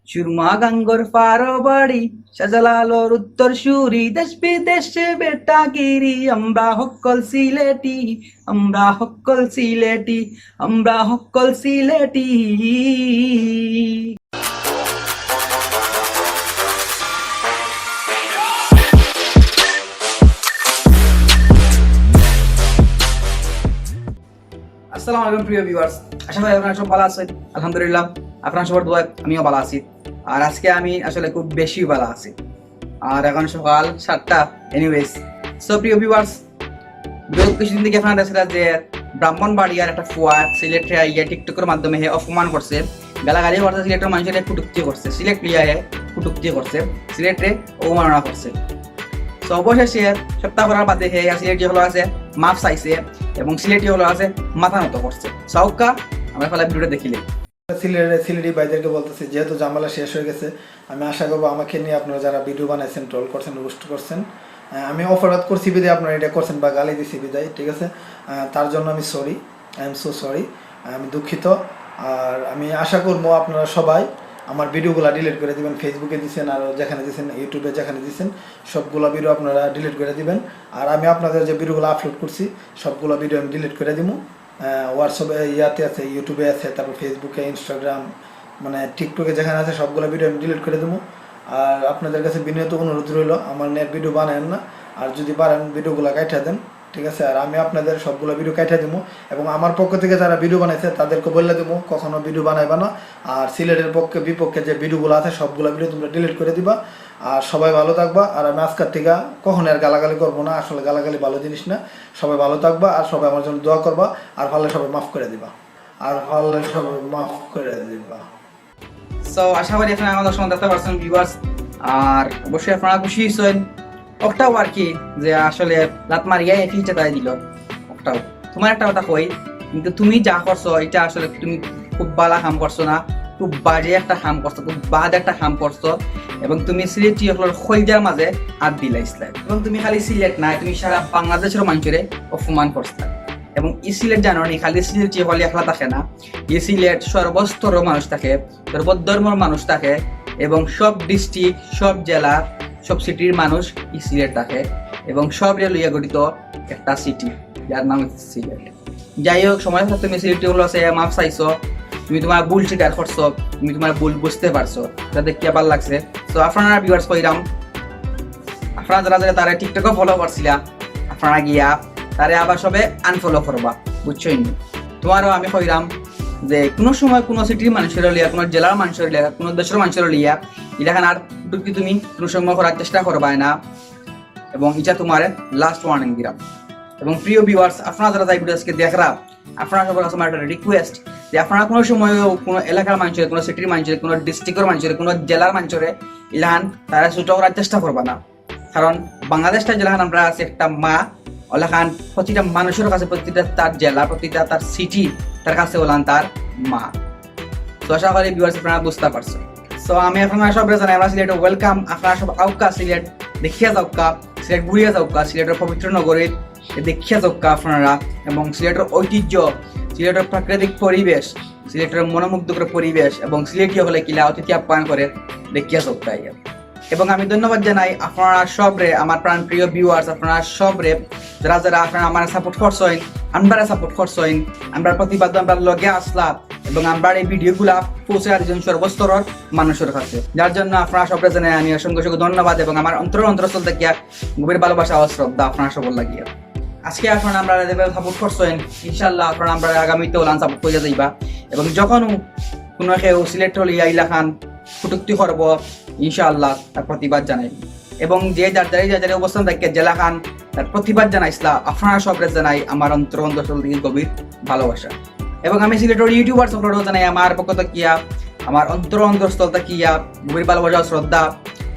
সুরমা গাঙ্গর পারো বাড়ি শাহজালালোর উত্তর সুরি দেশ বিদেশে বেটাগিরি আমরা হক্কল সিলেটি আমরা হক্কল সিলেটি আমরা হক্কল সিলেটি। আসসালামু আলাইকুম প্রিয় ভিউয়ার্স, আশা করি আপনারা সব ভালো আছেন। আলহামদুলিল্লাহ আপনারা সবার দোয়ায় আমিও ভালো আছি। আর আজকে আমি আসলে খুব বেশি ভালো আছি। আর এখন সকাল 7টা। এনিওয়েজ, সো প্রিয় ভিউয়ার্স, বিগত কিছুদিন থেকে আপনারা দেখছিলেন যে ব্রাহ্মণবাড়িয়ার একটা ফুয়া সিলেটে ইয়া টিকটকের মাধ্যমে অপমান করছে, গালাগালি করছে, সিলেটের মানুষের কুটুক্তি করছে, সিলেট লিয়ায় কুটুক্তি করছে, সিলেটে অবমাননা করছে। তো অবশেষে সপ্তাহ করার বাদে সিলেটি হলো আছে মাফ চাইছে এবং সিলেটি হলো আছে মাথা নত করছে। সৌকা আমরা ফেলা ভিডিওটা দেখিলে সিলেটি ভাইদেরকে বলতেছি, যেহেতু জামালা শেষ হয়ে গেছে, আমি আশা করবো আমাকে নিয়ে আপনারা যারা ভিডিও বানাইছেন, ট্রোল করছেন, রোস্ট করছেন, আমি অপরাধ করছি বিদায় আপনারা এটা করছেন বা গালি দিছি বিদায়, ঠিক আছে? তার জন্য আমি sorry, I am so sorry, আমি দুঃখিত। আর আমি আশা করবো আপনারা সবাই আমার ভিডিওগুলো ডিলিট করে দিবেন। ফেসবুকে দিচ্ছেন আর যেখানে দিচ্ছেন, ইউটিউবে যেখানে দিচ্ছেন, সবগুলো ভিডিও আপনারা ডিলিট করে দিবেন। আর আমি আপনাদের যে ভিডিওগুলো আপলোড করছি সবগুলো ভিডিও আমি ডিলিট করে দিব। হোয়াটসঅ্যাপে ইয়াতে আছে, ইউটিউবে আছে, তারপর ফেসবুকে, ইনস্টাগ্রাম, মানে টিকটকে যেখানে আছে সবগুলো ভিডিও আমি ডিলিট করে দেবো। আর আপনাদের কাছে বিনীত অনুরোধ রইল, আমার নেট ভিডিও বানায়েন না, আর যদি পারেন ভিডিওগুলো কাইটা দেন, ঠিক আছে? আর আমি আপনাদের সবগুলো ভিডিও কাইটা দেবো এবং আমার পক্ষ থেকে যারা ভিডিও বানাইছে তাদেরকে বলে দেবো কখনো ভিডিও বানাইবা না। আর সিলেটের পক্ষে বিপক্ষে যে ভিডিওগুলো আছে সবগুলো ভিডিও তোমরা ডিলিট করে দিবা। আর সবাই ভালো থাকবা। আর আমি আজকের থেকে কখনো আর গালাগালি করবো না, আসলে গালাগালি ভালো জিনিস না। সবাই ভালো থাকবা আর সবাই আমার জন্য দোয়া করবা। আর ভালো সবাই মাফ করে দিবা, আর ভালো সবাই মাফ করে দিবা। সো আশা করি আপনারা আমাদের সঙ্গে দেখতে পারছেন ভিউয়ার্স। আর অবশ্যই আপনারা খুশি হয়েছেন। ওটাও আর কি যে আসলে লাত মারিয়া একই চেতাই দিল। ওটাও তোমার একটা কথা কই, কিন্তু তুমি যা করছো এটা আসলে তুমি খুব বালা কাম করছো না, খুব বাজে একটা কাম করছো, খুব বাদ একটা কাম করছো। এবং তুমি সিলেটি হলোর খৈজার মাঝে হাত দিলাইছিলে এবং তুমি খালি সিলেট নাই, তুমি সারা বাংলাদেশের মানুষের অপমান করছিলে। এবং ই সিলেট জানো নি, খালি সিলেটি হলে একলা থাকে না, ই সিলেট সর্বস্তর মানুষ থাকে, সর্বধর্মের মানুষ থাকে এবং সব ডিস্ট্রিক্ট, সব জেলা, সব সিটির মানুষ ই সিলেট থাকে এবং সব লইয়া গঠিত একটা সিটি যার নাম হচ্ছে সিলেট। যাই হোক, সময় সাথে তুমি সিলেটি হলো আছে মাপ চাইছো, তুমি তোমার ভুল স্বীকার করছো, তুমি তোমার ভুল বুঝতে পারছো, যাতে কি ভালো লাগছে। তো আপনারা ভিউয়ার্স কইরাম, আপনারা যারা যারা তারা টিকটকে ফলো করছিলা, আপনারা গিয়া তারে আবার সবে আনফলো করবা, বুঝছই নি? তোমারও আমি কইরাম যে কোনো সময় কোনো সিটির মানুষের লিয়া, কোনো জেলার মানুষের লিয়া, কোনো দেশের মানুষের লিয়া এলাকান আর তুমি কোনো সময় করার চেষ্টা করবা না। এবং এটা তোমার লাস্ট ওয়ার্নিং দিলাম। এবং প্রিয় ভিউয়ার্স, আপনারা যারা যাই ভিডিও আজকে দেখরা, আপনারা সবার কাছে আমার একটা রিকোয়েস্ট যে আপনারা কোনো সময় কোনো এলাকার মানুষের, কোনো সিটির মানুষের, কোনো ডিস্ট্রিক্টের মানুষের, কোনো জেলার মানুষের ইলাহান তারা ছোট করার চেষ্টা করবা না। কারণ বাংলাদেশটা জেলাখান আমরা আছে একটা মা, ওলাখান প্রতিটা মানুষের কাছে, প্রতিটা তার জেলা, প্রতিটা তার সিটি, তার কাছে ওলান তার মা। তো আশা করি ভিউয়ার্স আপনারা বুঝতে পারছো। সো আমি আপনারা সব জানাই আমরা সিলেটে ওয়েলকাম। আপনারা সব আউকা সিলেট দেখিয়া যাওকা, সিলেট ঘুরিয়া যাওকা, সিলেটের পবিত্র নগরীর দেখিয়া যাওকা আপনারা। এবং সিলেটের ঐতিহ্য, সিলেটের প্রাকৃতিক পরিবেশ, সিলেটের মনোমুগ্ধকর পরিবেশ এবং সিলেটি হলে কিলা অতিথি আপ্যায়ন করে দেখিয়া যাওকা। এবং আমি ধন্যবাদ জানাই আপনারা সবরে, আমার প্রাণ প্রিয় ভিউয়ার্স, আপনারা সবরে যারা যারা আপনারা আমার সাপোর্ট করছেন, আমরা সাপোর্ট করছেন, আমরা প্রতিবাদ আমরা লগে আসলা এবং আমরা এই ভিডিওগুলা পৌঁছে দিয়েছেন সর্বস্তরের মানুষের কাছে, যার জন্য আপনারা সবরে জানাই আমি অসংখ্য অসংখ্য ধন্যবাদ এবং আমার অন্তরস্থল থেকে গভীর ভালোবাসা ও শ্রদ্ধা আপনারা সবর লাগিয়ে। আজকে আপনারা আমরা যেভাবে সাপোর্ট করছেন, ইনশাল্লাহ আপনারা আমরা আগামীতে ওলান সাপোর্ট করে যাইবা। এবং যখন কোনো কেউ সিলেক্ট হলে ইলাখান কটূক্তি করব, ইনশাআল্লাহ তার প্রতিবাদ জানাই। এবং যে যার অবস্থান থাকে জেলা খান তার প্রতিবাদ জানাইছিলা, আপনারা সবরে জানাই আমার অন্তরস্থল থেকে গভীর ভালোবাসা। এবং আমি সিলেটের ইউটিউবার সকলকেও জানাই আমার পক্ষ থেকে আমার অন্তরস্থল থেকে গভীর ভালোবাসা শ্রদ্ধা।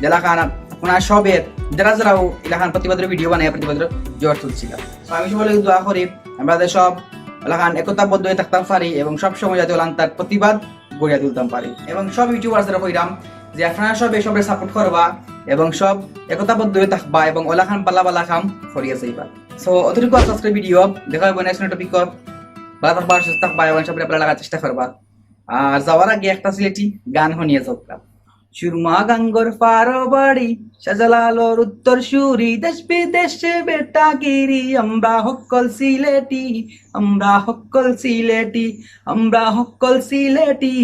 জেলা খান আপনারা সবের যারা যারাও এলাকান প্রতিবাদের ভিডিও বানাই, প্রতিবাদের জোর তুলছিল। আমি সকলে দোয়া করি আমাদের সব এলাকান একতাবদ্ধ হয়ে থাকতাম পারি এবং সবসময় যাতে ওলান তার প্রতিবাদ গড়িয়া তুলতাম পারি। এবং সব ইউটিউবাররা কইরাম যে আপনারা সব এসবের সাপোর্ট করবা এবং সব একতাবদ্ধ হয়ে থাকবা এবং ওলাখান পাল্লা পাল্লা কাম করিয়া যাইবা। সো অতিরিক্ত আজকের ভিডিও দেখা হবে নেক্সট টপিক ভালো থাকবা, সুস্থ থাকবা এবং সব লাগার চেষ্টা করবা। আর যাওয়ার আগে একটা সিলেটি গান শুনিয়ে যাও। সুরমা গাঙ্গর পারো বাড়ি শাহজালালোর উত্তর সুরি দেশ বিদেশে বেটাগিরি আমরা হকল সিলেটি আমরা হকল সিলেটি আমরা হকল সিলেটি